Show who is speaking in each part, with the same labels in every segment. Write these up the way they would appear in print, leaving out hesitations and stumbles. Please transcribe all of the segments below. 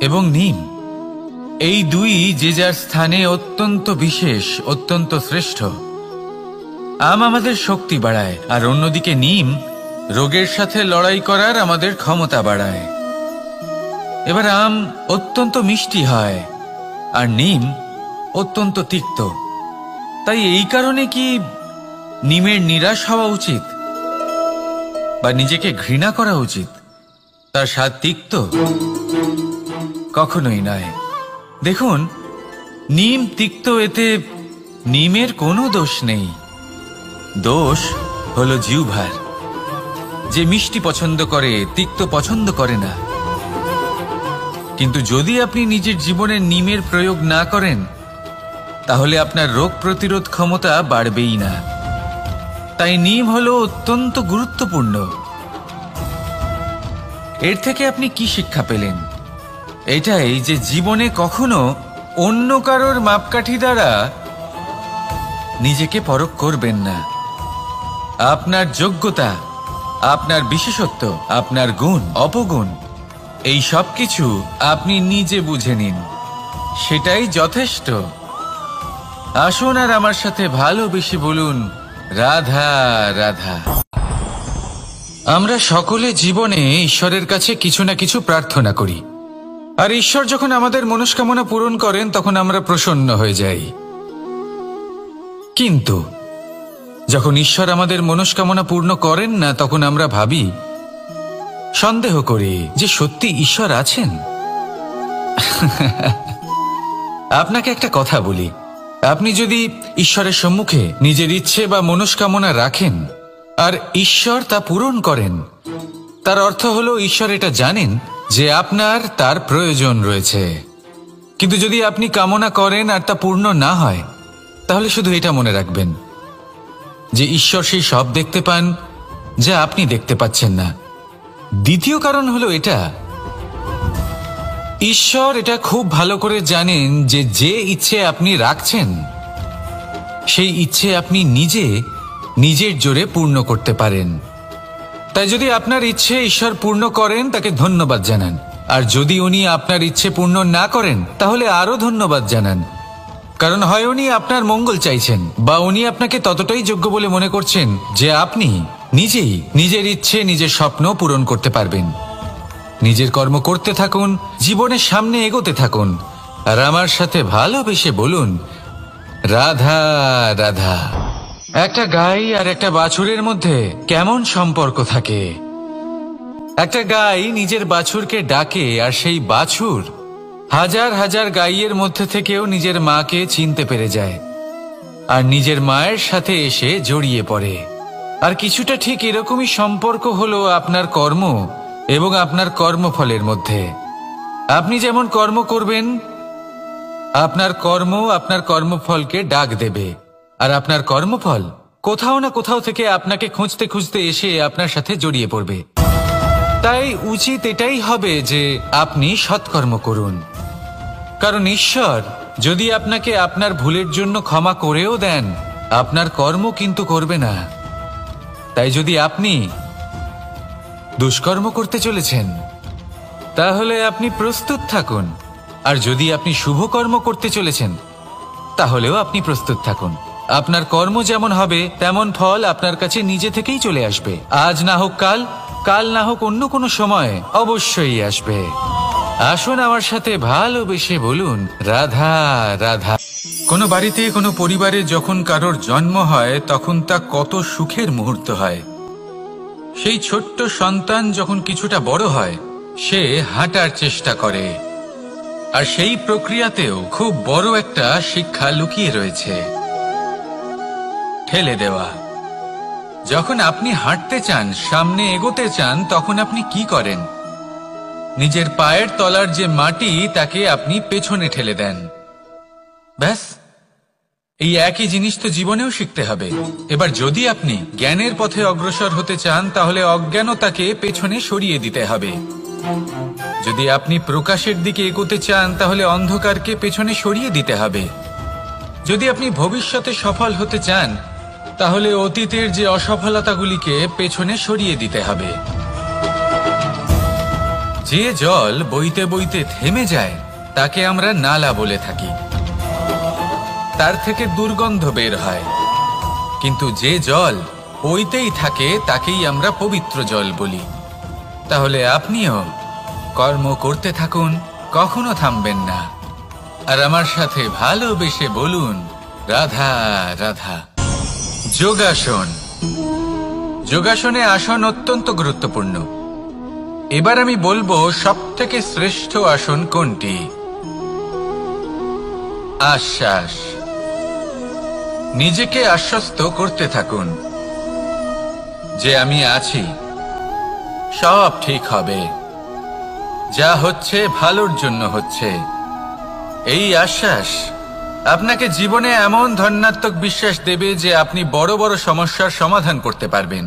Speaker 1: এবং নিম, এই দুই যে যার স্থানে অত্যন্ত বিশেষ, অত্যন্ত শ্রেষ্ঠ। আম আমাদের শক্তি বাড়ায়, আর অন্যদিকে নিম রোগের সাথে লড়াই করার আমাদের ক্ষমতা বাড়ায়। এবার আম অত্যন্ত মিষ্টি হয় আর নিম অত্যন্ত তিক্ত। তাই এই কারণে কি নিমের নিরাশ হওয়া উচিত বা নিজেকে ঘৃণা করা উচিত? তার স্বাদ তিক্ত? কখনোই নয়। দেখুন, নিম তিক্ত, এতে নিমের কোনো দোষ নেই। দোষ হলো জিহ্বার, যে মিষ্টি পছন্দ করে, তিক্ত পছন্দ করে না। কিন্তু যদি আপনি নিজের জীবনে নিমের প্রয়োগ না করেন, তাহলে আপনার রোগ প্রতিরোধ ক্ষমতা বাড়বেই না। তাই নিম হলো অত্যন্ত গুরুত্বপূর্ণ। এর থেকে আপনি কি শিক্ষা পেলেন? এটাই যে জীবনে কখনো অন্য কারোর মাপকাঠি দ্বারা নিজেকে পরখ করবেন না। আপনার যোগ্যতা, আপনার বিশেষত্ব, আপনার গুণ, অপগুণ, এই সব কিছু আপনি নিজে বুঝে নিন, সেটাই যথেষ্ট। আসুন আর আমার সাথে ভালোবেসে বলুন, রাধা রাধা। আমরা সকলে জীবনে ঈশ্বরের কাছে কিছু না কিছু প্রার্থনা করি, আর ঈশ্বর যখন আমাদের মনস্কামনা পূরণ করেন তখন আমরা প্রসন্ন হয়ে যাই। কিন্তু যখন ঈশ্বর আমাদের মনস্কামনা পূর্ণ করেন না, তখন আমরা ভাবি, সন্দেহ করি যে সত্যি ঈশ্বর আছেন। আপনাকে একটা কথা বলি, আপনি যদি ঈশ্বরের সম্মুখে নিজের ইচ্ছে বা মনস্কামনা রাখেন আর ঈশ্বর তা পূরণ করেন, তার অর্থ হলো ঈশ্বর এটা জানেন যে আপনার তার প্রয়োজন রয়েছে। কিন্তু যদি আপনি কামনা করেন আর তা পূর্ণ না হয়, তাহলে শুধু এটা মনে রাখবেন যে ঈশ্বর সেই সব দেখতে পান যা আপনি দেখতে পাচ্ছেন না। দ্বিতীয় কারণ হলো এটা, ঈশ্বর এটা খুব ভালো করে জানেন যে যে ইচ্ছে আপনি রাখছেন, সেই ইচ্ছে আপনি নিজে নিজের জোরে পূর্ণ করতে পারেন। তাই যদি আপনার ইচ্ছে ঈশ্বর পূর্ণ করেন, তাকে ধন্যবাদ জানান। আর যদি উনি আপনার ইচ্ছে পূর্ণ না করেন, তাহলে আরো ধন্যবাদ জানান। কারণ হয় উনি আপনার মঙ্গল চাইছেন, বা উনি আপনাকে ততটাই যোগ্য বলে মনে করছেন যে আপনি নিজেই নিজের ইচ্ছে, নিজের স্বপ্ন পূরণ করতে পারবেন। নিজের কর্ম করতে থাকুন, জীবনের সামনে এগোতে থাকুন, আর আমার সাথে ভালোবেসে বলুন, রাধা রাধা। একটা গাই আর একটা বাছুরের মধ্যে কেমন সম্পর্ক থাকে? একটা গাই নিজের বাছুরকে ডাকে, আর সেই বাছুর হাজার হাজার গাইয়ের মধ্যে থেকেও নিজের মাকে চিনতে পেরে যায় আর নিজের মায়ের সাথে এসে জড়িয়ে পড়ে। আর কিছুটা ঠিক এরকমই সম্পর্ক হলো আপনার কর্ম এবং আপনার কর্মফলের মধ্যে। আপনি যেমন কর্ম করবেন, আপনার কর্ম আপনার কর্মফলকে ডাক দেবে, আর আপনার কর্মফল কোথাও না কোথাও থেকে আপনাকে খুঁজতে খুঁজতে এসে আপনার সাথে জড়িয়ে পড়বে। তাই উচিত এটাই হবে যে আপনি সৎকর্ম করুন, কারণ ঈশ্বর যদি আপনাকে আপনার ভুলের জন্য ক্ষমা করেও দেন, আপনার কর্ম কিন্তু করবে না। তাই যদি আপনি দুষ্কর্ম করতে চলেছেন, তাহলে আপনি প্রস্তুত থাকুন, আর যদি আপনি শুভ কর্ম করতে চলেছেন, তাহলেও আপনি প্রস্তুত থাকুন। আপনার কর্ম যেমন হবে তেমন ফল আপনার কাছে নিজে থেকেই চলে আসবে। আজ না হোক কাল, কাল না হোক অন্য কোনো সময় অবশ্যই আসবে। আসুন আমার সাথে ভালোবেসে বলুন, রাধা রাধা। কোনো বাড়িতে, কোনো পরিবারে যখন কারোর জন্ম হয়, তখন তা কত সুখের মুহূর্ত হয়। সেই ছোট্ট সন্তান যখন কিছুটা বড় হয়, সে হাঁটার চেষ্টা করে, আর সেই প্রক্রিয়াতেও খুব বড় একটা শিক্ষা লুকিয়ে রয়েছে, ঠেলে দেওয়া। যখন আপনি হাঁটতে চান, সামনে এগোতে চান, তখন আপনি কি করেন? নিজের পায়ের তলার যে মাটি, তাকে আপনি পেছনে ঠেলে দেন। ব্যাস, এই একই জিনিস তো জীবনেও শিখতে হবে। এবার যদি আপনি জ্ঞানের পথে অগ্রসর হতে চান, তাহলে অজ্ঞানতাকে পেছনে সরিয়ে দিতে হবে। যদি আপনি প্রকাশের দিকে এগোতে চান, তাহলে অন্ধকারকে পেছনে সরিয়ে দিতে হবে। যদি আপনি ভবিষ্যতে সফল হতে চান, তাহলে অতীতের যে অসফলতাগুলিকে পেছনে সরিয়ে দিতে হবে। যে জল বইতে বইতে থেমে যায় তাকে আমরা নালা বলে থাকি, তার থেকে দুর্গন্ধ বের হয়। কিন্তু যে জল বইতেই থাকে তাকেই আমরা পবিত্র জল বলি। তাহলে আপনিও কর্ম করতে থাকুন, কখনো থামবেন না। আর আমার সাথে ভালোবেসে বলুন, রাধা রাধা। যোগাসন। যোগাসনে আসন অত্যন্ত গুরুত্বপূর্ণ। এবার আমি বলবো সবথেকে শ্রেষ্ঠ আসন কোনটি। আশ্বাস। নিজেকে আশ্বস্ত করতে থাকুন যে আমি আছি, সব ঠিক হবে, যা হচ্ছে ভালোর জন্য হচ্ছে। এই আশ্বাস আপনাকে জীবনে এমন ধনাত্মক বিশ্বাস দেবে যে আপনি বড় বড় সমস্যার সমাধান করতে পারবেন।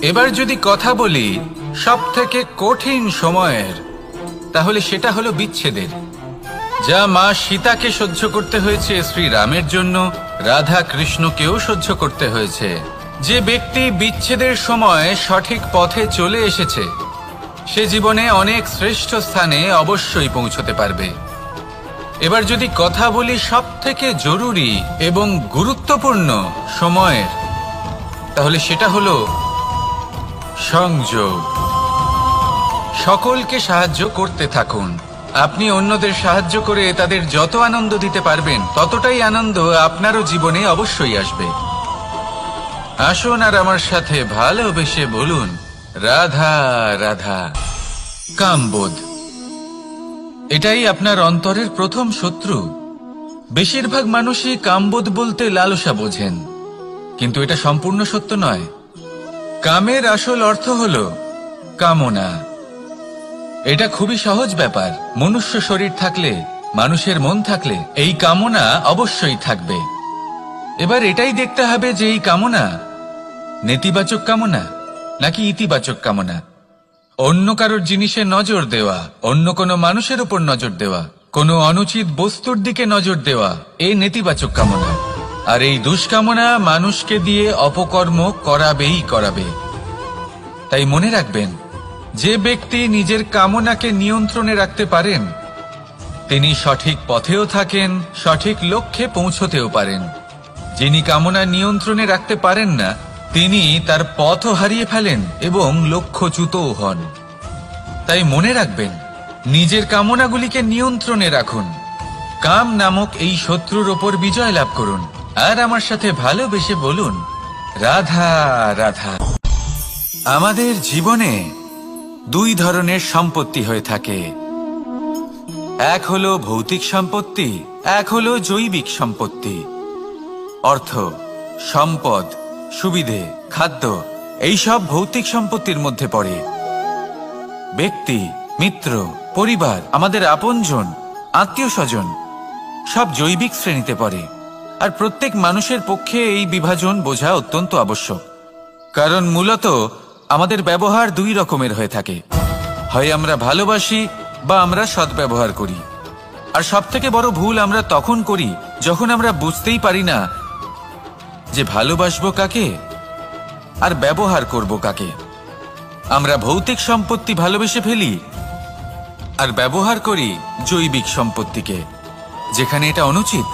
Speaker 1: এবার যদি কথা বলি সবথেকে কঠিন সময়ের, তাহলে সেটা হলো বিচ্ছেদের। যা মা সীতাকে সহ্য করতে হয়েছে শ্রীরামের জন্য, রাধা কৃষ্ণকেও সহ্য করতে হয়েছে। যে ব্যক্তি বিচ্ছেদের সময় সঠিক পথে চলে এসেছে সে জীবনে অনেক শ্রেষ্ঠ স্থানে অবশ্যই পৌঁছতে পারবে। এবার যদি কথা বলি সবথেকে জরুরি এবং গুরুত্বপূর্ণ সময়ের, তাহলে সেটা হলো সংযোগ। সকলকে সাহায্য করতে থাকুন। আপনি অন্যদের সাহায্য করে তাদের যত আনন্দ দিতে পারবেন ততটাই আনন্দ আপনারও জীবনে অবশ্যই আসবে। আসুন আর আমার সাথে ভালোবেসে বলুন, রাধা রাধা। কামবোধ, এটাই আপনার অন্তরের প্রথম শত্রু। বেশিরভাগ মানুষই কামবোধ বলতে লালসা বোঝেন, কিন্তু এটা সম্পূর্ণ সত্য নয়। কামের আসল অর্থ হলো কামনা। এটা খুবই সহজ ব্যাপার। মনুষ্য শরীর থাকলে, মানুষের মন থাকলে এই কামনা অবশ্যই থাকবে। এবার এটাই দেখতে হবে যে এই কামনা নেতিবাচক কামনা নাকি ইতিবাচক কামনা। অন্য কারোর জিনিসে নজর দেওয়া, অন্য কোনো মানুষের উপর নজর দেওয়া, কোনো অনুচিত বস্তুর দিকে নজর দেওয়া, এই নেতিবাচক কামনা। আর এই দুষ্কামনা মানুষকে দিয়ে অপকর্ম করাবেই করাবে। তাই মনে রাখবেন, যে ব্যক্তি নিজের কামনাকে নিয়ন্ত্রণে রাখতে পারেন তিনি সঠিক পথেও থাকেন, সঠিক লক্ষ্যে পৌঁছতেও পারেন। যিনি কামনা নিয়ন্ত্রণে রাখতে পারেন না তিনি তার পথও হারিয়ে ফেলেন এবং লক্ষ্যচ্যুতও হন। তাই মনে রাখবেন, নিজের কামনাগুলিকে নিয়ন্ত্রণে রাখুন। কাম নামক এই শত্রুর ওপর বিজয় লাভ করুন। আর আমার সাথে ভালোবেসে বলুন, রাধা রাধা। আমাদের জীবনে দুই ধরনের সম্পত্তি হয়ে থাকে। এক হলো ভৌতিক সম্পত্তি, এক হলো জৈবিক সম্পত্তি। অর্থ, সম্পদ, সুবিধে, খাদ্য, এইসব ভৌতিক সম্পত্তির মধ্যে পড়ে। ব্যক্তি, মিত্র, পরিবার, আমাদের আপনজন, আত্মীয় স্বজন সব জৈবিক শ্রেণীতে পড়ে। আর প্রত্যেক মানুষের পক্ষে এই বিভাজন বোঝা অত্যন্ত আবশ্যক। কারণ মূলত আমাদের ব্যবহার দুই রকমের হয়ে থাকে। হয় আমরা ভালোবাসি বা আমরা সদ্ব্যবহার করি। আর সবথেকে বড় ভুল আমরা তখন করি যখন আমরা বুঝতেই পারি না যে ভালোবাসবো কাকে আর ব্যবহার করব কাকে। আমরা ভৌতিক সম্পত্তি ভালোবেসে ফেলি আর ব্যবহার করি জৈবিক সম্পত্তিকে, যেখানে এটা অনুচিত।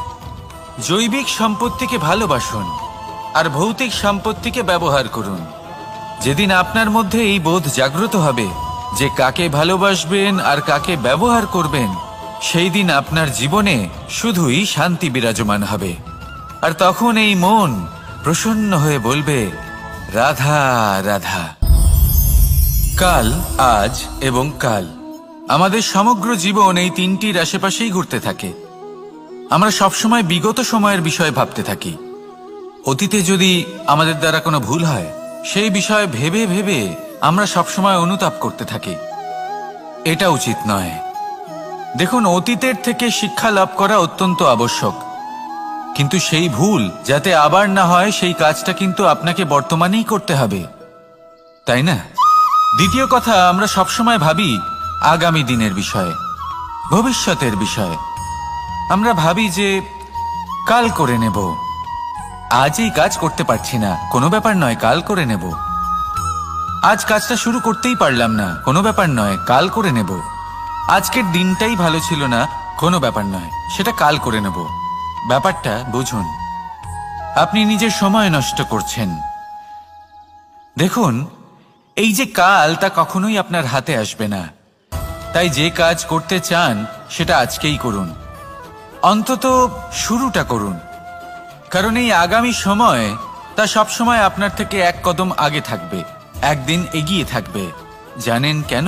Speaker 1: জৈবিক সম্পত্তিকে ভালোবাসুন আর ভৌতিক সম্পত্তিকে ব্যবহার করুন। যেদিন আপনার মধ্যে এই বোধ জাগ্রত হবে যে কাকে ভালোবাসবেন আর কাকে ব্যবহার করবেন, সেই দিন আপনার জীবনে শুধুই শান্তি বিরাজমান হবে। আর তখন এই মন প্রসন্ন হয়ে বলবে, রাধা রাধা। কাল, আজ এবং কাল, আমাদের সমগ্র জীবন এই তিনটির আশেপাশেই ঘুরতে থাকে। আমরা সবসময় বিগত সময়ের বিষয়ে ভাবতে থাকি। অতীতে যদি আমাদের দ্বারা কোনো ভুল হয় সেই বিষয়ে ভেবে ভেবে আমরা সবসময় অনুতাপ করতে থাকি। এটা উচিত নয়। দেখুন, অতীতের থেকে শিক্ষা লাভ করা অত্যন্ত আবশ্যক, কিন্তু সেই ভুল যাতে আবার না হয় সেই কাজটা কিন্তু আপনাকে বর্তমানেই করতে হবে, তাই না? দ্বিতীয় কথা, আমরা সবসময় ভাবি আগামী দিনের বিষয়ে, ভবিষ্যতের বিষয়ে। আমরা ভাবি যে কাল করে নেব, আজ এই কাজ করতে পারছি না, কোনো ব্যাপার নয়, কাল করে নেব। আজ কাজটা শুরু করতেই পারলাম না, কোনো ব্যাপার নয়, কাল করে নেব। আজকের দিনটাই ভালো ছিল না, কোনো ব্যাপার নয়, সেটা কাল করে নেব। ব্যাপারটা বুঝুন, আপনি নিজের সময় নষ্ট করছেন। দেখুন, এই যে কাল, তা কখনোই আপনার হাতে আসবে না। তাই যে কাজ করতে চান সেটা আজকেই করুন, অন্তত শুরুটা করুন। কারণ এই আগামী সময় তা সবসময় আপনার থেকে এক কদম আগে থাকবে, একদিন এগিয়ে থাকবে। জানেন কেন?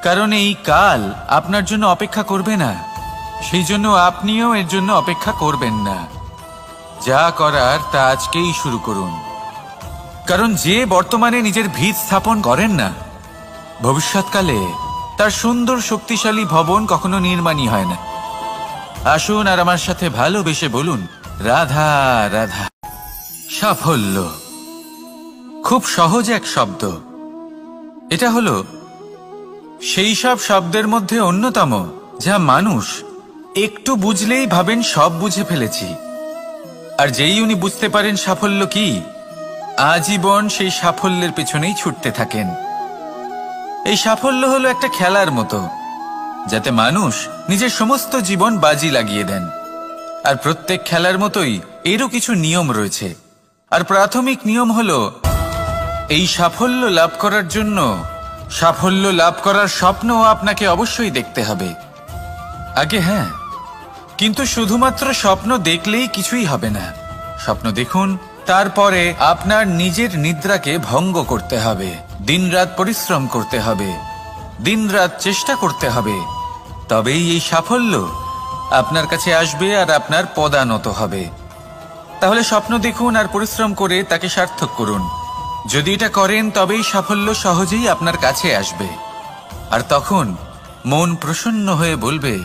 Speaker 1: কারণ এই কাল আপনার জন্য অপেক্ষা করবে না, সেই জন্য আপনিও এর জন্য অপেক্ষা করবেন না। যা করার তা আজকেই শুরু করুন। কারণ যে বর্তমানে নিজের ভিত স্থাপন করেন না, ভবিষ্যৎকালে তার সুন্দর শক্তিশালী ভবন কখনো নির্মাণই হয় না। আসুন আর আমার সাথে ভালোবেসে বলুন, রাধা রাধা। সাফল্য খুব সহজ এক শব্দ। এটা হলো সেই সব শব্দের মধ্যে অন্যতম যা মানুষ একটু বুঝলেই ভাবেন সব বুঝে ফেলেছি। আর যেই উনি বুঝতে পারেন সাফল্য কি, আজীবন সেই সাফল্যের পেছনেই ছুটতে থাকেন। এই সাফল্য হলো একটা খেলার মতো, যাতে মানুষ নিজের সমস্ত জীবন বাজি লাগিয়ে দেন। আর প্রত্যেক খেলার মতোই এরও কিছু নিয়ম রয়েছে। আর প্রাথমিক নিয়ম হলো, এই সাফল্য লাভ করার জন্য সাফল্য লাভ করার স্বপ্ন আপনাকে অবশ্যই দেখতে হবে আগে। হ্যাঁ, কিন্তু শুধুমাত্র স্বপ্ন দেখলেই কিছুই হবে না। স্বপ্ন দেখুন, তারপরে আপনার নিজের নিদ্রাকে ভঙ্গ করতে হবে, দিনরাত পরিশ্রম করতে হবে, দিনরাত চেষ্টা করতে হবে। তবেই এই সাফল্য আপনার কাছে আসবে আর আপনার পদানত হবে। তাহলে স্বপ্ন দেখুন আর পরিশ্রম করে তাকে সার্থক করুন। যদি এটা করেন তবেই সাফল্য সহজেই আপনার কাছে আসবে। আর তখন মন প্রসন্ন হয়ে বলবে,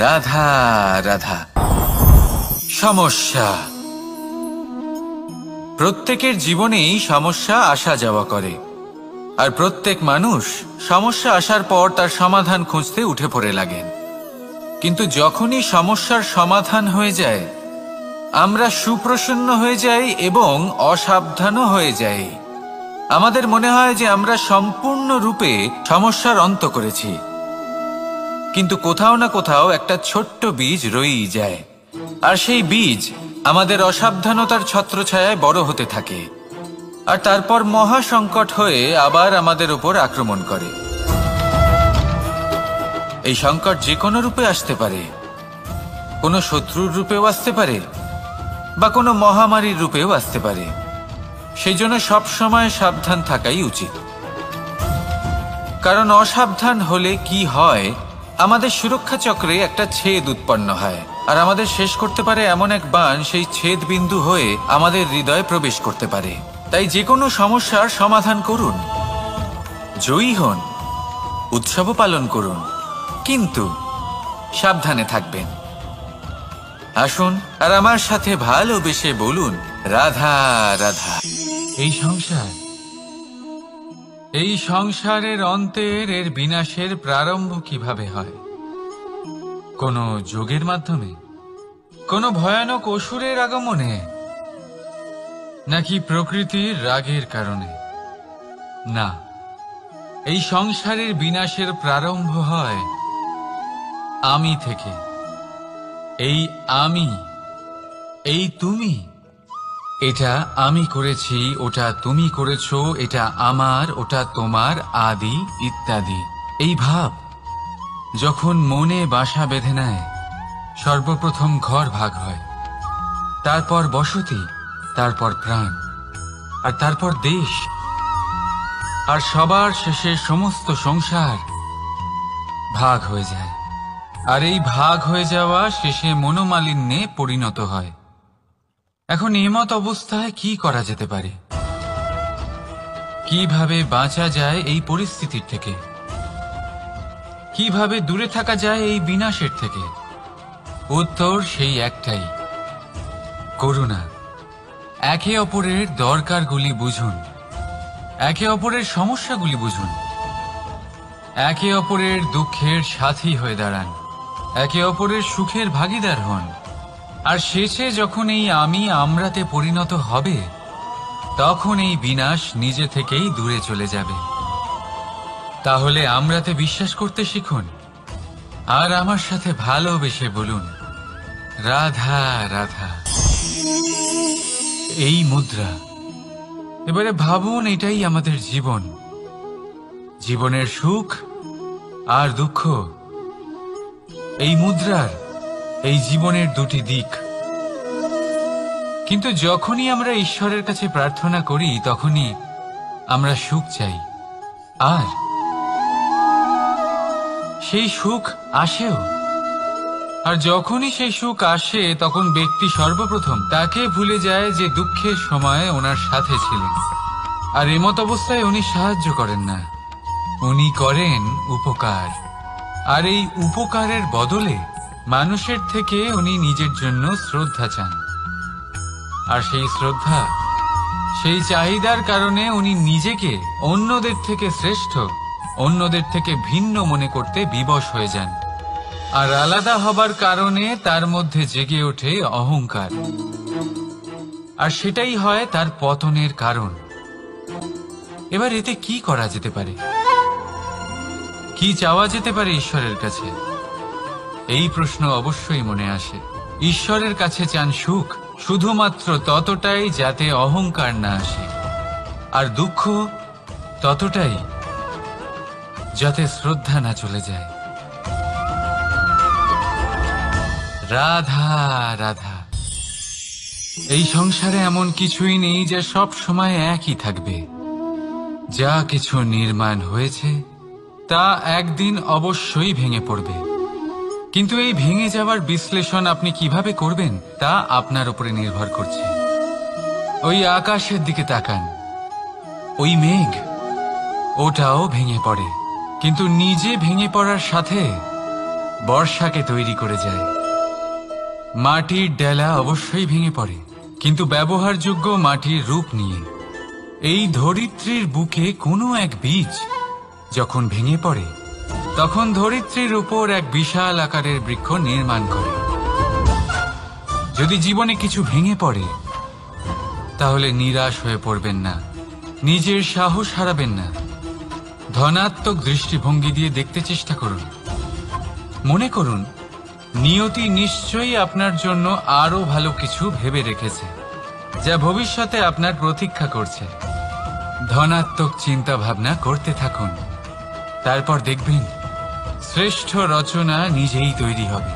Speaker 1: রাধা রাধা। সমস্যা, প্রত্যেকের জীবনেই সমস্যা আসা যাওয়া করে। আর প্রত্যেক মানুষ সমস্যা আসার পর তার সমাধান খুঁজতে উঠে পড়ে লাগেন। কিন্তু যখনই সমস্যার সমাধান হয়ে যায়, আমরা সুপ্রসন্ন হয়ে যাই এবং অসাবধানও হয়ে যাই। আমাদের মনে হয় যে আমরা সম্পূর্ণরূপে সমস্যার অন্ত করেছি, কিন্তু কোথাও না কোথাও একটা ছোট্ট বীজ রয়েই যায়। আর সেই বীজ আমাদের অসাবধানতার ছত্রছায়ায় বড় হতে থাকে, আর তারপর মহা সংকট হয়ে আবার আমাদের উপর আক্রমণ করে। এই সংকট যে কোনো রূপে আসতে পারে, কোনো শত্রুর রূপেও আসতে পারে, বা কোনো মহামারীর রূপেও আসতে পারে। সেই জন্য সবসময় সাবধান থাকাই উচিত। কারণ অসাবধান হলে কি হয়, আমাদের সুরক্ষা চক্রে একটা ছেদ উৎপন্ন হয়, আর আমাদের শেষ করতে পারে এমন এক বাণ সেই ছেদ বিন্দু হয়ে আমাদের হৃদয়ে প্রবেশ করতে পারে। তাই যে কোনো সমস্যার সমাধান করুন, জয়ী হন, উৎসবও পালন করুন, কিন্তু সাবধানে থাকবেন। আসুন আর আমার সাথে ভালোবেসে বলুন, রাধা রাধা। এই সংসারের অন্তের এর বিনাশের প্রারম্ভ কিভাবে হয়? কোনো যোগের মাধ্যমে, কোনো ভয়ানক অসুরের আগমনে, নাকি প্রকৃতির রাগের কারণে? না, এই সংসারের বিনাশের প্রারম্ভ হয় আমি থেকে। এই আমি, এই তুমি, এটা আমি করেছি, ওটা তুমি করেছো, এটা আমার, ওটা তোমার, আদি ইত্যাদি। এই ভাব যখন মনে বাসা বেঁধে নেয়, সর্বপ্রথম ঘর ভাগ হয়, তারপর বসতি, তারপর প্রাণ, আর তারপর দেশ, আর সবার শেষে সমস্ত সংসার ভাগ হয়ে যায়। আর এই ভাগ হয়ে যাওয়া শেষে মনোমালিন্যে পরিণত হয়। এখন এমত অবস্থায় কি করা যেতে পারে? কিভাবে বাঁচা যায় এই পরিস্থিতির থেকে? কিভাবে দূরে থাকা যায় এই বিনাশের থেকে? উত্তর সেই একটাই, করুণা। একে অপরের দরকারগুলি বুঝুন, একে অপরের সমস্যাগুলি বুঝুন, একে অপরের দুঃখের সাথী হয়ে দাঁড়ান, একে অপরের সুখের ভাগীদার হন। আর শেষে যখন এই আমি আমরাতে পরিণত হবে, তখন এই বিনাশ নিজে থেকেই দূরে চলে যাবে। তাহলে আমরাতে বিশ্বাস করতে শিখুন, আর আমার সাথে ভালোবেসে বলুন, রাধা রাধা। এই মুদ্রা, এবারে ভাবুন, এটাই আমাদের জীবন, জীবনের সুখ আর দুঃখ। এই মুদ্রার, এই জীবনের দুটি দিক। কিন্তু যখনই আমরা ঈশ্বরের কাছে প্রার্থনা করি, তখনই আমরা সুখ চাই, আর সেই সুখ আসেও। আর যখনই সেই সুখ আসে, তখন ব্যক্তি সর্বপ্রথম তাকে ভুলে যায় যে দুঃখের সময় ওনার সাথে ছিলেন। আর এমত অবস্থায় উনি সাহায্য করেন না, উনি করেন উপকার। আর এই উপকারের বদলে মানুষের থেকে উনি নিজের জন্য শ্রদ্ধা চান। আর সেই শ্রদ্ধা, সেই চাহিদার কারণে উনি নিজেকে অন্যদের থেকে শ্রেষ্ঠ, অন্যদের থেকে ভিন্ন মনে করতে বিবশ হয়ে যান। আর আলাদা হবার কারণে তার মধ্যে জেগে ওঠে অহংকার, আর সেটাই হয় তার পতনের কারণ। এবার এতে কি করা যেতে পারে? কি চাওয়া যেতে পারে ঈশ্বরের কাছে? এই প্রশ্ন অবশ্যই মনে আসে। ঈশ্বরের কাছে চান সুখ, শুধুমাত্র ততটাই যাতে অহংকার না আসে, আর দুঃখ ততটাই যাতে শ্রদ্ধা না চলে যায়। রাধা রাধা। এই সংসারে এমন কিছুই নেই যে সব সময় একই থাকবে। যা কিছু নির্মাণ হয়েছে তা একদিন অবশ্যই ভেঙে পড়বে, কিন্তু এই ভেঙে যাওয়ার বিশ্লেষণ আপনি কিভাবে করবেন তা আপনার উপরে নির্ভর করছে। ওই আকাশের দিকে তাকান, ওই মেঘ, ওটাও ভেঙে পড়ে, কিন্তু নিজে ভেঙে পড়ার সাথে বর্ষাকে তৈরি করে যায়। মাটির ডেলা অবশ্যই ভেঙে পড়ে, কিন্তু ব্যবহারযোগ্য মাটির রূপ নিয়ে। এই ধরিত্রীর বুকে কোনো এক বীজ যখন ভেঙে পড়ে, তখন ধরিত্রীর উপর এক বিশাল আকারের বৃক্ষ নির্মাণ করে। যদি জীবনে কিছু ভেঙে পড়ে, তাহলে নিরাশ হয়ে পড়বেন না, নিজের সাহস হারাবেন না। ধনাত্মক দৃষ্টিভঙ্গি দিয়ে দেখতে চেষ্টা করুন। মনে করুন, নিয়তি নিশ্চয়ই আপনার জন্য আরো ভালো কিছু ভেবে রেখেছে, যা ভবিষ্যতে আপনার প্রতীক্ষা করছে। ধনাত্মক চিন্তা ভাবনা করতে থাকুন, তারপর দেখবেন শ্রেষ্ঠ রচনা নিজেই তৈরি হবে।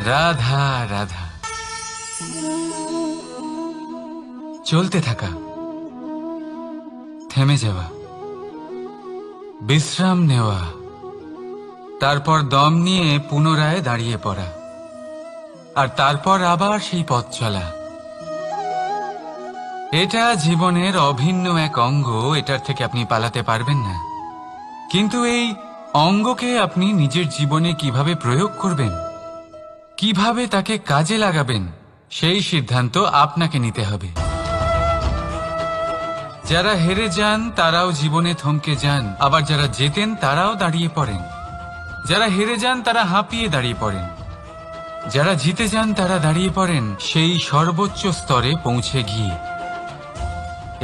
Speaker 1: রাধা রাধা। চলতে থাকা, থেমে যাওয়া, বিশ্রাম নেওয়া, তারপর দম নিয়ে পুনরায় দাঁড়িয়ে পড়া, আর তারপর আবার সেই পথ চলা। এটা জীবনের অভিন্ন এক অঙ্গ, এটার থেকে আপনি পালাতে পারবেন না। কিন্তু এই অঙ্গকে আপনি নিজের জীবনে কিভাবে প্রয়োগ করবেন, কিভাবে তাকে কাজে লাগাবেন, সেই সিদ্ধান্ত আপনাকে নিতে হবে। যারা হেরে যান তারাও জীবনে থমকে যান, আবার যারা জেতেন তারাও দাঁড়িয়ে পড়েন। যারা হেরে যান তারা হাঁপিয়ে দাঁড়িয়ে পড়েন, যারা জিতে যান তারা দাঁড়িয়ে পড়েন সেই সর্বোচ্চ স্তরে পৌঁছে গিয়ে।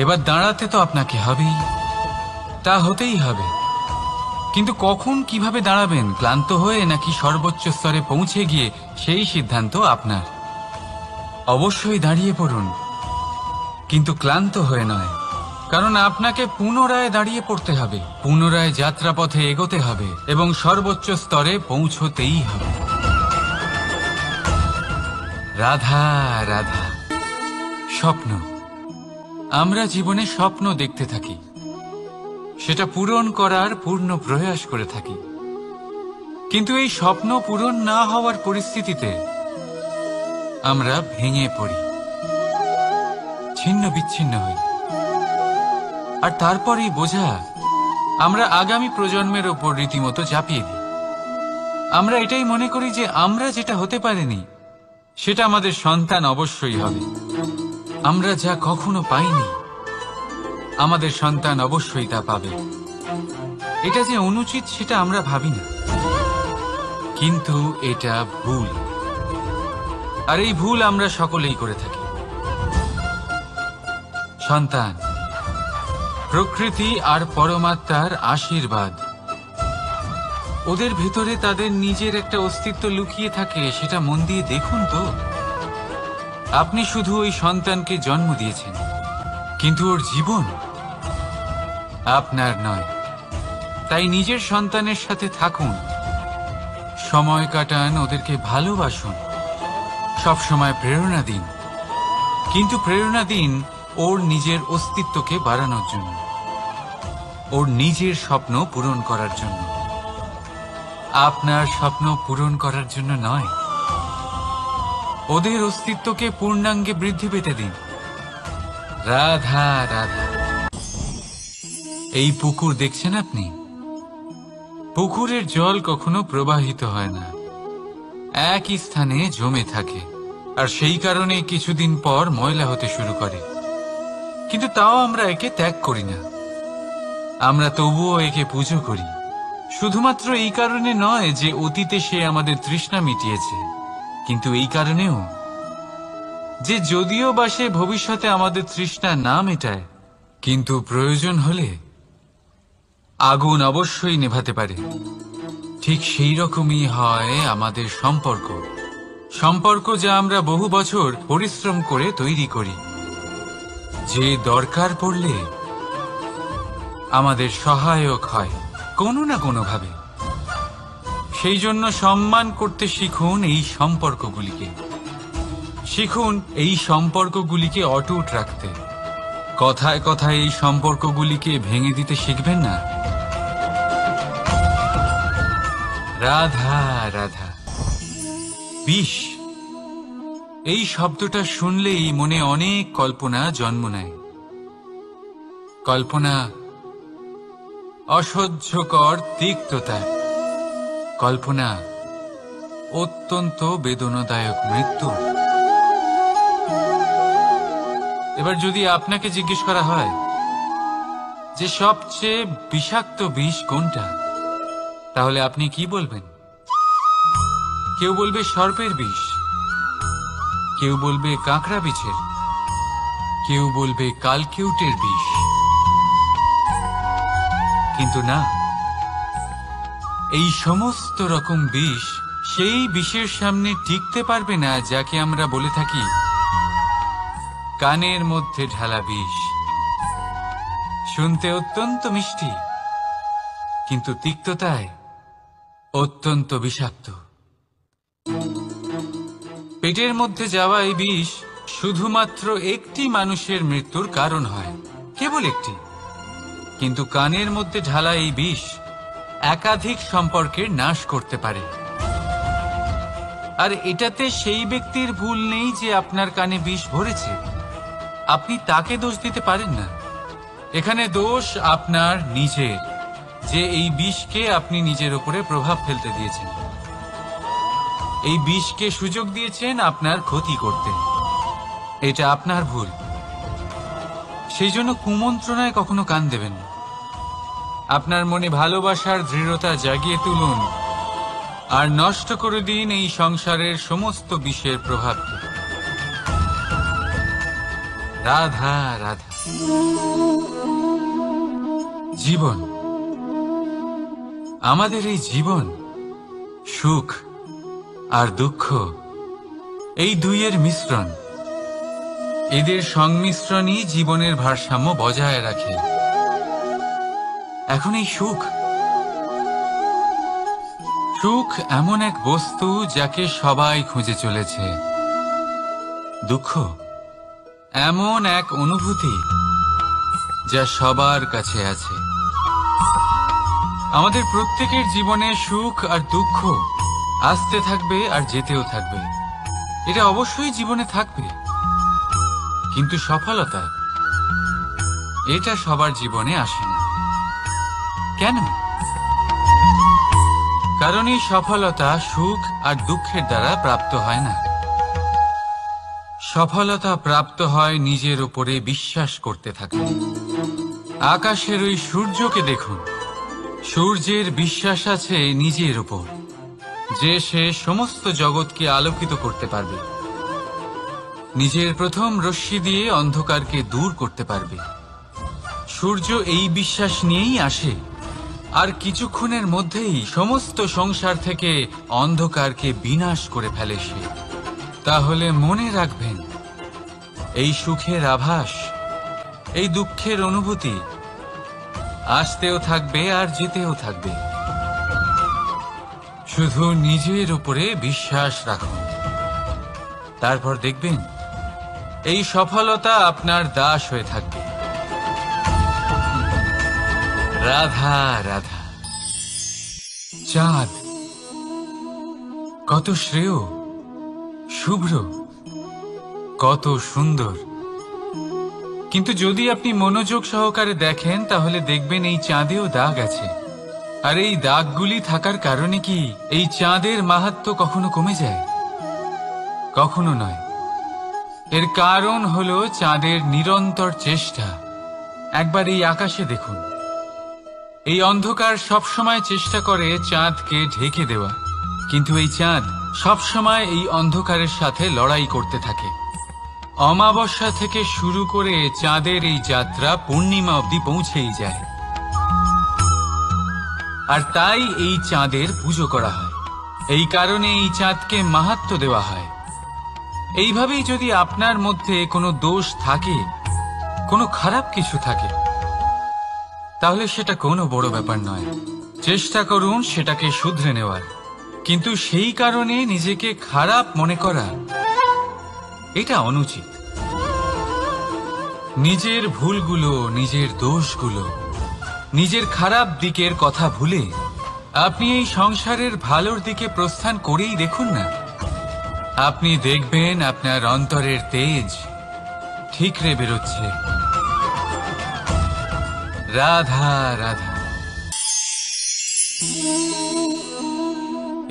Speaker 1: এবার দাঁড়াতে তো আপনাকে হবেই, তা হতেই হবে। কিন্তু কখন, কিভাবে দাঁড়াবেন, ক্লান্ত হয়ে নাকি সর্বোচ্চ স্তরে পৌঁছে গিয়ে, সেই সিদ্ধান্ত আপনার। অবশ্যই দাঁড়িয়ে পড়ুন, কিন্তু ক্লান্ত হয়ে নয়, কারণ আপনাকে পুনরায় দাঁড়িয়ে পড়তে হবে, পুনরায় যাত্রাপথে এগোতে হবে এবং সর্বোচ্চ স্তরে পৌঁছতেই হবে। রাধা রাধা। স্বপ্ন, আমরা জীবনে স্বপ্ন দেখতে থাকি, সেটা পূরণ করার পূর্ণ প্রয়াস করে থাকি। কিন্তু এই স্বপ্ন পূরণ না হওয়ার পরিস্থিতিতে আমরা ভেঙে পড়ি, ছিন্ন বিচ্ছিন্ন হই, আর তারপর এই বোঝা আমরা আগামী প্রজন্মের ওপর রীতিমতো চাপিয়ে দিই। আমরা এটাই মনে করি যে আমরা যেটা হতে পারিনি সেটা আমাদের সন্তান অবশ্যই হবে। আমরা যা কখনো পাইনি আমাদের সন্তান অবশ্যই তা পাবে। এটা যে অনুচিত সেটা আমরা ভাবি না, কিন্তু এটা ভুল, আর এই ভুল আমরা সকলেই করে থাকি। সন্তান, প্রকৃতি আর পরমাত্মার আশীর্বাদ। ওদের ভেতরে তাদের নিজের একটা অস্তিত্ব লুকিয়ে থাকে, সেটা মন দিয়ে দেখুন তো। আপনি শুধু ওই সন্তানকে জন্ম দিয়েছেন, কিন্তু ওর জীবন আপনার নয়। তাই নিজের সন্তানের সাথে থাকুন, সময় কাটান, ওদেরকে ভালোবাসুন, সবসময় প্রেরণা দিন, কিন্তু প্রেরণা দিন ওর নিজের অস্তিত্বকে বাড়ানোর জন্য, ওর নিজের স্বপ্ন পূরণ করার জন্য, আপনার স্বপ্ন পূরণ করার জন্য নয়। ওদের অস্তিত্বকে পূর্ণাঙ্গে বৃদ্ধি পেতে দিন। রাধা রাধা। এই পুকুর দেখছেন আপনি? পুকুরের জল কখনো প্রবাহিত হয় না, একই স্থানে জমে থাকে, আর সেই কারণে কিছুদিন পর ময়লা হতে শুরু করে। কিন্তু তাও আমরা একে ত্যাগ করি না, আমরা তবুও একে পুজো করি। শুধুমাত্র এই কারণে নয় যে অতীতে সে আমাদের তৃষ্ণা মিটিয়েছে, কিন্তু এই কারণেও যে যদিও বা সে ভবিষ্যতে আমাদের তৃষ্ণা না মেটায়, কিন্তু প্রয়োজন হলে আগুন অবশ্যই নেভাতে পারে। ঠিক সেই রকমই হয় আমাদের সম্পর্ক, যা আমরা বহু বছর পরিশ্রম করে তৈরি করি, যে দরকার পড়লে আমাদের সহায়ক হয় কোনো না কোনোভাবে। সেই জন্য সম্মান করতে শিখুন এই সম্পর্কগুলিকে, শিখুন এই সম্পর্কগুলিকে অটুট রাখতে। কথায় কথায় এই সম্পর্কগুলিকে ভেঙে দিতে শিখবেন না। রাধা রাধা। বিষ, এই শব্দটা শুনলেই মনে অনেক কল্পনা জন্ম নেয়। কল্পনা অসহ্যকর তিক্ততা, কল্পনা অত্যন্ত বেদনাদায়ক মৃত্যু। এবার যদি আপনাকে জিজ্ঞেস করা হয় যে সবচেয়ে বিষাক্ত বিষ কোনটা, তাহলে আপনি কি বলবেন? কেউ বলবে সর্পের বিষ, কেউ বলবে কাঁকড়া বিছের, কেউ বলবে কালকিউটের বিষ। কিন্তু না, এই সমস্ত রকম বিষ সেই বিষের সামনে টিকতে পারবে না যাকে আমরা বলে থাকি কানের মধ্যে ঢালা বিষ। শুনতে অত্যন্ত মিষ্টি, কিন্তু তিক্ততায় অত্যন্ত বিষাক্ত। পেটের মধ্যে যাওয়া এই বিষ শুধুমাত্র একটি মানুষের মৃত্যুর কারণ হয়, কেবল একটি। কিন্তু কানের মধ্যে ঢালা এই বিষ একাধিক সম্পর্কের নাশ করতে পারে। আর এটাতে সেই ব্যক্তির ভুল নেই যে আপনার কানে বিষ ভরেছে, আপনি তাকে দোষ দিতে পারেন না। এখানে দোষ আপনার নিজের, যে এই বিষকে আপনি নিজের উপরে প্রভাব ফেলতে দিয়েছেন, এই বিষকে সুযোগ দিয়েছেন আপনার ক্ষতি করতে। এটা আপনার ভুল। সেই জন্য কুমন্ত্রণায় কখনো কান দেবেন না। আপনার মনে ভালোবাসার দৃঢ়তা জাগিয়ে তুলুন আর নষ্ট করে দিন এই সংসারের সমস্ত বিষের প্রভাবকে। রাধা রাধা। জীবন, আমাদের এই জীবন, সুখ আর দুঃখ, এই দুইয়ের মিশ্রণ। এদের সংমিশ্রণই জীবনের ভারসাম্য বজায় রাখে। এখন এই সুখ এমন এক বস্তু যাকে সবাই খুঁজে চলেছে। দুঃখ এমন এক অনুভূতি যা সবার কাছে আছে। আমাদের প্রত্যেকের জীবনে সুখ আর দুঃখ আসতে থাকবে আর যেতেও থাকবে, এটা অবশ্যই জীবনে থাকবে। কিন্তু সফলতা, এটা সবার জীবনে আসে না। কেন? কারণ এই সফলতা সুখ আর দুঃখের দ্বারা প্রাপ্ত হয় না। সফলতা প্রাপ্ত হয় নিজের উপরে বিশ্বাস করতে থাকলে। আকাশের ওই সূর্যকে দেখুন, সূর্যের বিশ্বাস আছে নিজের উপর যে সে সমস্ত জগৎকে আলোকিত করতে পারবে। নিজের প্রথম রশ্মি দিয়ে অন্ধকারকে দূর করতে পারবে। সূর্য এই বিশ্বাস নিয়েই আসে, আর কিছুক্ষণের মধ্যেই সমস্ত সংসার থেকে অন্ধকারকে বিনাশ করে ফেলে সে। তাহলে মনে রাখবেন, এই সুখের আভাস, এই দুঃখের অনুভূতি আসতেও থাকবে আর যেতেও থাকবে। শুধু নিজের উপরে বিশ্বাস রাখুন, তারপর দেখবেন এই সফলতা আপনার দাস হয়ে থাকবে। রাধা রাধা। চাঁদ কত শ্রেয়, শুভ্র, কত সুন্দর, কিন্তু যদি আপনি মনোযোগ সহকারে দেখেন তাহলে দেখবেন এই চাঁদেও দাগ আছে। আর এই দাগগুলি থাকার কারণে কি এই চাঁদের মাহাত্ম্য কখনো কমে যায়? কখনো নয়। এর কারণ হলো চাঁদের নিরন্তর চেষ্টা। একবার এই আকাশে দেখুন, এই অন্ধকার সবসময় চেষ্টা করে চাঁদকে ঢেকে দেওয়া, কিন্তু এই চাঁদ সবসময় এই অন্ধকারের সাথে লড়াই করতে থাকে। অমাবস্যা থেকে শুরু করে চাঁদের এই যাত্রা পূর্ণিমা অবধি পৌঁছেই যায়। আর তাই এই চাঁদের পুজো করা হয়, এই কারণে এই চাঁদকে মাহাত্ম্য দেওয়া হয়। এইভাবেই যদি আপনার মধ্যে কোনো দোষ থাকে, কোনো খারাপ কিছু থাকে, তাহলে সেটা কোনো বড় ব্যাপার নয়। চেষ্টা করুন সেটাকে শুধরে নেওয়ার, কিন্তু সেই কারণে নিজেকে খারাপ মনে করা, এটা অনুচিত। নিজের ভুলগুলো, নিজের দোষগুলো, নিজের খারাপ দিকের কথা ভুলে আপনি এই সংসারের ভালোর দিকে প্রস্থান করেই দেখুন না। আপনি দেখবেন আপনার অন্তরের তেজ ঠিকরে বেরোচ্ছে। রাধা রাধা।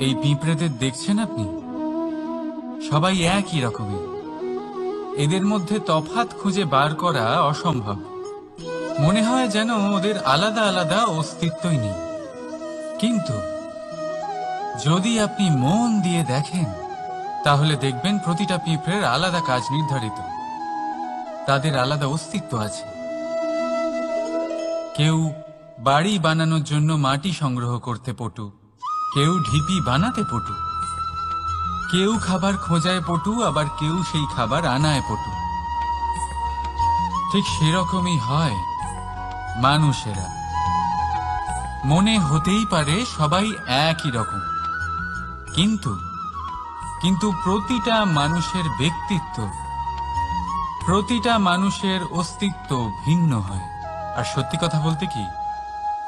Speaker 1: এই পিঁপড়েদের দেখছেন আপনি? সবাই একই রকমের। এদের মধ্যে তফাৎ খুঁজে বার করা অসম্ভব। মনে হয় যেন ওদের আলাদা আলাদা অস্তিত্বই নেই। কিন্তু যদি আপনি মন দিয়ে দেখেন তাহলে দেখবেন প্রতিটা পিঁপড়ের আলাদা কাজ নির্ধারিত, তাদের আলাদা অস্তিত্ব আছে। কেউ বাড়ি বানানোর জন্য মাটি সংগ্রহ করতে পটু, কেউ ঢিপি বানাতে পটু, কেউ খাবার খোঁজায় পটু, আবার কেউ সেই খাবার আনায় পটু। ঠিক সেরকমই হয় মানুষেরা। মনে হতেই পারে সবাই একই রকম, কিন্তু প্রতিটা মানুষের ব্যক্তিত্ব, প্রতিটা মানুষের অস্তিত্ব ভিন্ন হয়। আর সত্যি কথা বলতে কি,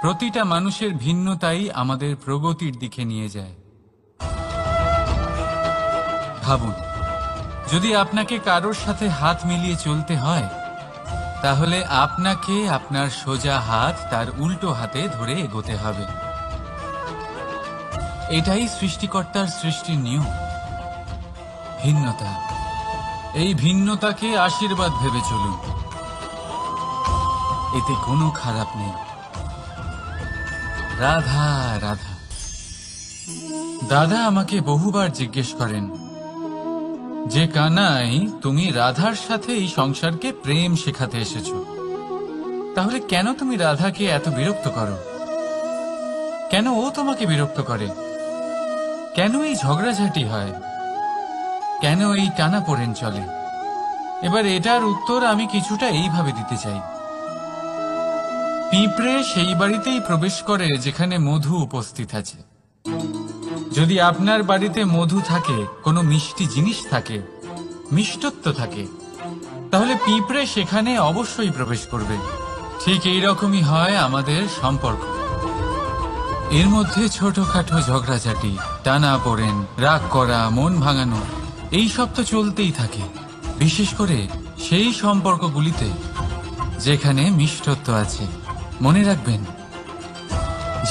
Speaker 1: প্রতিটা মানুষের ভিন্নতাই আমাদের প্রগতির দিকে নিয়ে যায়। ভাবুন, যদি আপনাকে কারোর সাথে হাত মিলিয়ে চলতে হয়, তাহলে আপনাকে আপনার সোজা হাত তার উল্টো হাতে ধরে এগোতে হবে। এটাই সৃষ্টিকর্তার সৃষ্টির নিয়ম। ভিন্নতা, এই ভিন্নতাকে আশীর্বাদ ভেবে চলুন, এতে কোনো খারাপ নেই। রাধা রাধা। দাদা আমাকে বহুবার জিজ্ঞেস করেন যে কানাই, তুমি রাধার সাথে এই সংসারকে প্রেম শেখাতে এসেছো, তাহলে কেন তুমি রাধাকে এত বিরক্ত করো? কেন ও তোমাকে বিরক্ত করে? কেন এই ঝগড়াঝাটি হয়? কেন এই টানাপোড়েন চলে? এবার এটার উত্তর আমি কিছুটা এইভাবে দিতে চাই। পিঁপড়ে সেই বাড়িতেই প্রবেশ করে যেখানে মধু উপস্থিত আছে। যদি আপনার বাড়িতে মধু থাকে, কোনো মিষ্টি জিনিস থাকে, মিষ্টত্ব থাকে, তাহলে পিঁপড়ে সেখানে অবশ্যই প্রবেশ করবে। ঠিক এইরকমই হয় আমাদের সম্পর্ক। এর মধ্যে ছোটখাটো ঝগড়াঝাটি, টানাপোড়েন, রাগ করা, মন ভাঙানো, এই সব তো চলতেই থাকে। বিশেষ করে সেই সম্পর্কগুলিতে যেখানে মিষ্টত্ব আছে। মনে রাখবেন,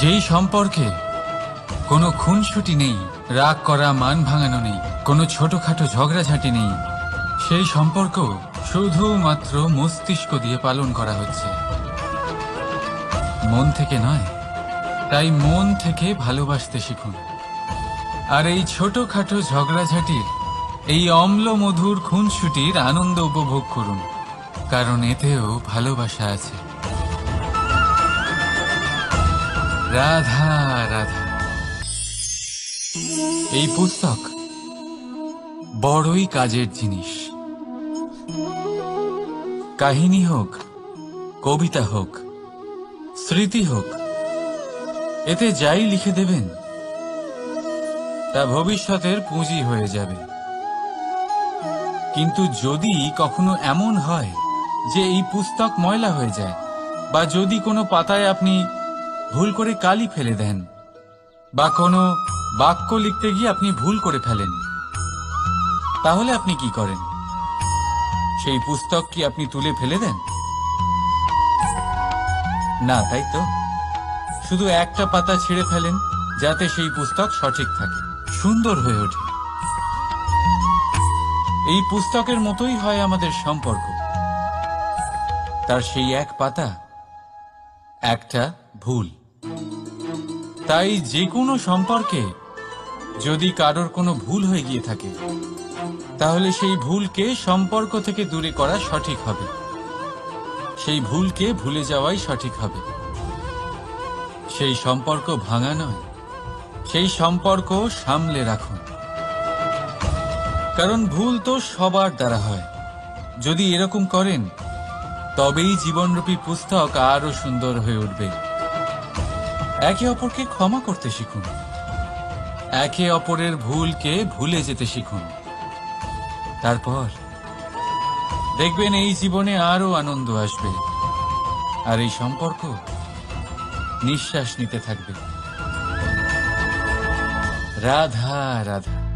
Speaker 1: যেই সম্পর্কে কোনো খুনসুটি নেই, রাগ করা, মান ভাঙানো নেই, কোনো ছোটখাটো ঝগড়াঝাটি নেই, সেই সম্পর্ক শুধুমাত্র মস্তিষ্ক দিয়ে পালন করা হচ্ছে, মন থেকে নয়। তাই মন থেকে ভালোবাসতে শিখুন। আর এই ছোটখাটো ঝগড়াঝাটির এই অম্ল মধুর খুনসুটির আনন্দ উপভোগ করুন, কারণ এতেও ভালোবাসা আছে। রাধা রাধা। এই পুস্তক বড়ই কাজের জিনিস। কাহিনী হোক, কবিতা হোক, স্মৃতি হোক, এতে যাই লিখে দেবেন তা ভবিষ্যতের পুঁজি হয়ে যাবে। কিন্তু যদি কখনো এমন হয় যে এই পুস্তক ময়লা হয়ে যায়, বা যদি কোনো পাতায় আপনি ভুল করে কালি ফেলে দেন, বা কোনো বাক্য লিখতে গিয়ে আপনি ভুল করে ফেলেন, তাহলে আপনি কি করেন? সেই পুস্তক কি আপনি তুলে ফেলে দেন? না, তাই তো। শুধু একটা পাতা ছিঁড়ে ফেলেন, যাতে সেই পুস্তক সঠিক থাকে, সুন্দর হয়ে ওঠে। এই পুস্তকের মতোই হয় আমাদের সম্পর্ক। তার সেই এক পাতা, একটা ভুল। তাই যে কোনো সম্পর্কে যদি কারোর কোনো ভুল হয়ে গিয়ে থাকে, তাহলে সেই ভুলকে সম্পর্ক থেকে দূরে করা সঠিক হবে। সেই ভুলকে ভুলে যাওয়াই সঠিক হবে। সেই সম্পর্ক ভাঙা নয়, সেই সম্পর্ক সামলে রাখুন। কারণ ভুল তো সবার দ্বারা হয়। যদি এরকম করেন, তবেই জীবনরূপী পুস্তক আরো সুন্দর হয়ে উঠবে। একে অপরকে ক্ষমা করতে শিখুন, একে অপরের ভুলকে ভুলে যেতে শিখুন। তারপর দেখবেন এই জীবনে আরো আনন্দ আসবে, আর এই সম্পর্ক নিঃশ্বাস নিতে থাকবে। রাধা রাধা।